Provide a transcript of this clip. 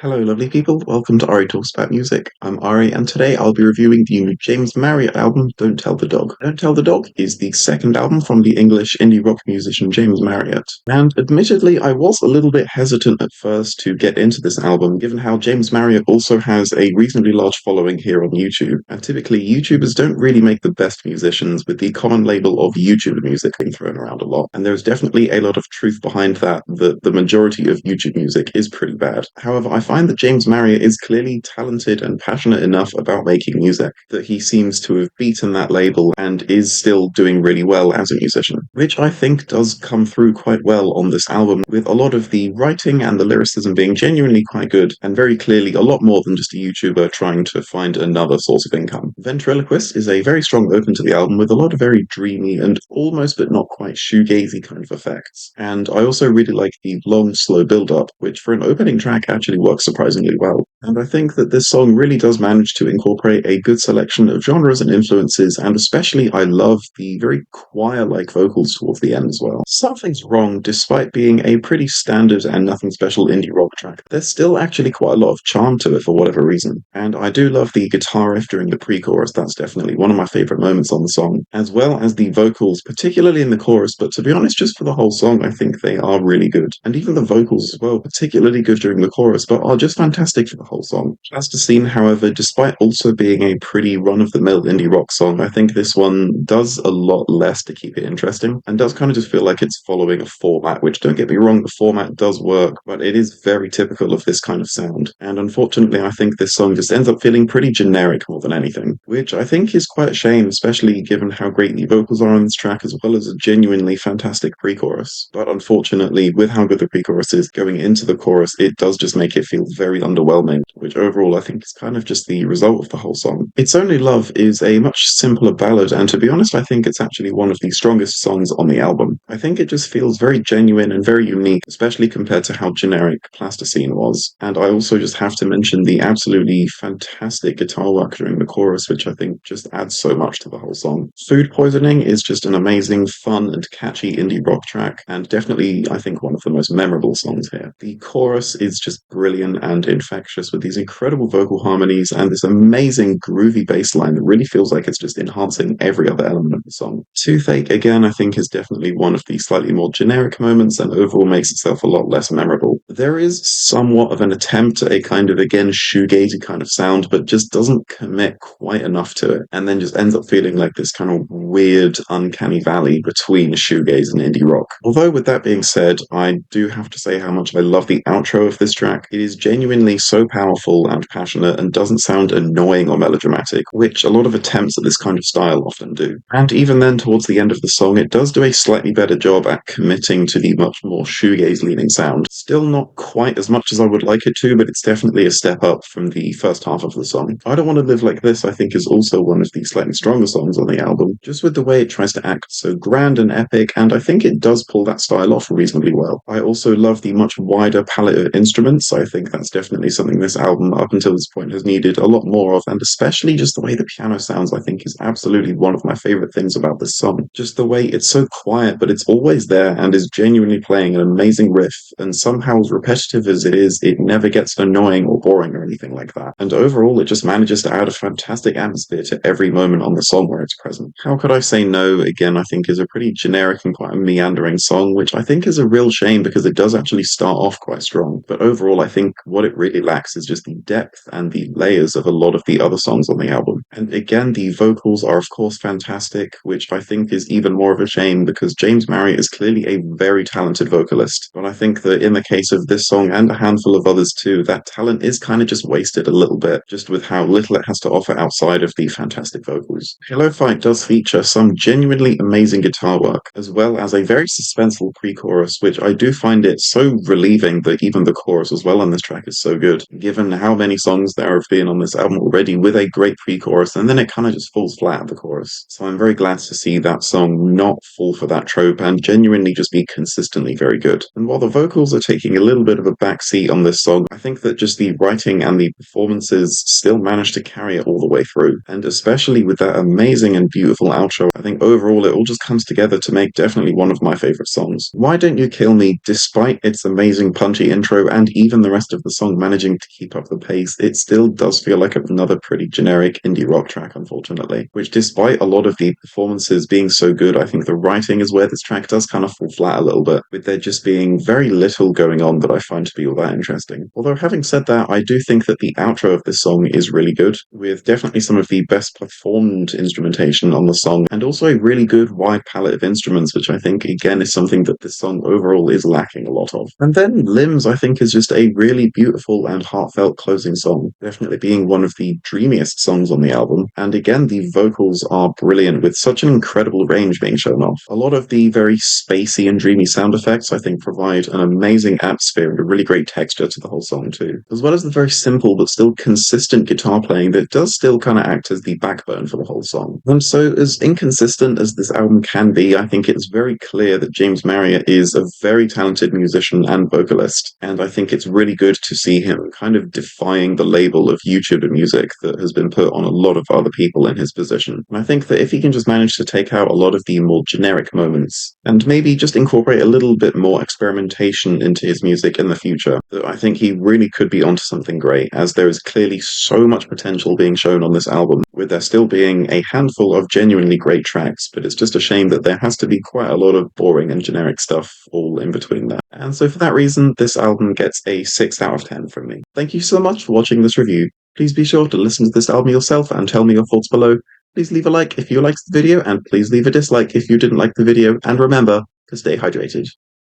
Hello, lovely people. Welcome to Ari Talks About Music. I'm Ari, and today I'll be reviewing the new James Marriott album, Don't Tell the Dog. Don't Tell the Dog is the second album from the English indie rock musician James Marriott. And admittedly, I was a little bit hesitant at first to get into this album, given how James Marriott also has a reasonably large following here on YouTube. And typically, YouTubers don't really make the best musicians, with the common label of YouTuber music being thrown around a lot. And there's definitely a lot of truth behind that the majority of YouTube music is pretty bad. However, I find that James Marriott is clearly talented and passionate enough about making music that he seems to have beaten that label and is still doing really well as a musician, which I think does come through quite well on this album, with a lot of the writing and the lyricism being genuinely quite good and very clearly a lot more than just a YouTuber trying to find another source of income. Ventriloquist is a very strong open to the album with a lot of very dreamy and almost but not quite shoegazy kind of effects. And I also really like the long, slow build-up, which for an opening track actually works surprisingly well. And I think that this song really does manage to incorporate a good selection of genres and influences, and especially I love the very choir-like vocals towards the end as well. Something's wrong, despite being a pretty standard and nothing special indie rock track. There's still actually quite a lot of charm to it for whatever reason. And I do love the guitar riff during the pre-chorus. That's definitely one of my favorite moments on the song, as well as the vocals, particularly in the chorus, but to be honest, just for the whole song, I think they are really good. And even the vocals as well, particularly good during the chorus, but are just fantastic for the whole song. Plasticine, however, despite also being a pretty run-of-the-mill indie rock song, I think this one does a lot less to keep it interesting, and does kind of just feel like it's following a format, which, don't get me wrong, the format does work, but it is very typical of this kind of sound. And unfortunately, I think this song just ends up feeling pretty generic more than anything, which I think is quite a shame, especially given how great the vocals are on this track, as well as a genuinely fantastic pre-chorus. But unfortunately, with how good the pre-chorus is, going into the chorus, it does just make it feel very underwhelming, which overall I think is kind of just the result of the whole song. It's Only Love is a much simpler ballad, and to be honest, I think it's actually one of the strongest songs on the album. I think it just feels very genuine and very unique, especially compared to how generic Plasticine was. And I also just have to mention the absolutely fantastic guitar work during the chorus, which I think just adds so much to the whole song. Food Poisoning is just an amazing, fun and catchy indie rock track, and definitely I think one of the most memorable songs here. The chorus is just brilliant and infectious, with these incredible vocal harmonies and this amazing groovy bass line that really feels like it's just enhancing every other element of the song. Toothache, again, I think is definitely one of the slightly more generic moments and overall makes itself a lot less memorable. There is somewhat of an attempt at a kind of, again, shoegazy kind of sound, but just doesn't commit quite enough to it, and then just ends up feeling like this kind of weird, uncanny valley between shoegaze and indie rock. Although, with that being said, I do have to say how much I love the outro of this track. It is genuinely so powerful and passionate and doesn't sound annoying or melodramatic, which a lot of attempts at this kind of style often do. And even then, towards the end of the song, it does do a slightly better job at committing to the much more shoegaze-leaning sound. Still not quite as much as I would like it to, but it's definitely a step up from the first half of the song. I Don't Want to Live Like This, I think, is also one of the slightly stronger songs on the album, just with the way it tries to act so grand and epic, and I think it does pull that style off reasonably well. I also love the much wider palette of instruments. I think that's definitely something this album, up until this point, has needed a lot more of, and especially just the way the piano sounds, I think, is absolutely one of my favorite things about this song. Just the way it's so quiet, but it's always there and is genuinely playing an amazing riff, and somehow, as repetitive as it is, it never gets annoying or boring or anything like that. And overall, it just manages to add a fantastic atmosphere to every moment on the song where it's present. How Could I Say No, again, I think is a pretty generic and quite a meandering song, which I think is a real shame because it does actually start off quite strong. But overall, I think what it really lacks is just the depth and the layers of a lot of the other songs on the album. And again, the vocals are of course fantastic, which I think is even more of a shame because James Marriott is clearly a very talented vocalist. But I think that in the case of this song and a handful of others too, that talent is kind of just wasted a little bit, just with how little it has to offer outside of the fantastic vocals. Pillow Fight does feature some genuinely amazing guitar work, as well as a very suspenseful pre-chorus, which I do find it so relieving that even the chorus as well on this track is so good, given how many songs there have been on this album already with a great pre-chorus chorus, and then it kind of just falls flat at the chorus. So I'm very glad to see that song not fall for that trope and genuinely just be consistently very good. And while the vocals are taking a little bit of a backseat on this song, I think that just the writing and the performances still manage to carry it all the way through. And especially with that amazing and beautiful outro, I think overall it all just comes together to make definitely one of my favorite songs. Why Don't You Kill Me, despite its amazing punchy intro and even the rest of the song managing to keep up the pace, it still does feel like another pretty generic indie rock track, unfortunately. Which, despite a lot of the performances being so good, I think the writing is where this track does kind of fall flat a little bit, with there just being very little going on that I find to be all that interesting. Although, having said that, I do think that the outro of this song is really good, with definitely some of the best performed instrumentation on the song, and also a really good wide palette of instruments, which I think, again, is something that this song overall is lacking a lot of. And then Limbs, I think, is just a really beautiful and heartfelt closing song, definitely being one of the dreamiest songs on the album, and again, the vocals are brilliant with such an incredible range being shown off. A lot of the very spacey and dreamy sound effects, I think, provide an amazing atmosphere and a really great texture to the whole song too, as well as the very simple but still consistent guitar playing that does still kind of act as the backbone for the whole song. And so, as inconsistent as this album can be, I think it's very clear that James Marriott is a very talented musician and vocalist, and I think it's really good to see him kind of defying the label of YouTuber music that has been put on a lot of other people in his position. And I think that if he can just manage to take out a lot of the more generic moments and maybe just incorporate a little bit more experimentation into his music in the future, that I think he really could be onto something great, as there is clearly so much potential being shown on this album, with there still being a handful of genuinely great tracks, but it's just a shame that there has to be quite a lot of boring and generic stuff all in between that. And so for that reason, this album gets a 6 out of 10 from me. Thank you so much for watching this review. Please be sure to listen to this album yourself and tell me your thoughts below. Please leave a like if you liked the video, and please leave a dislike if you didn't like the video, and remember to stay hydrated.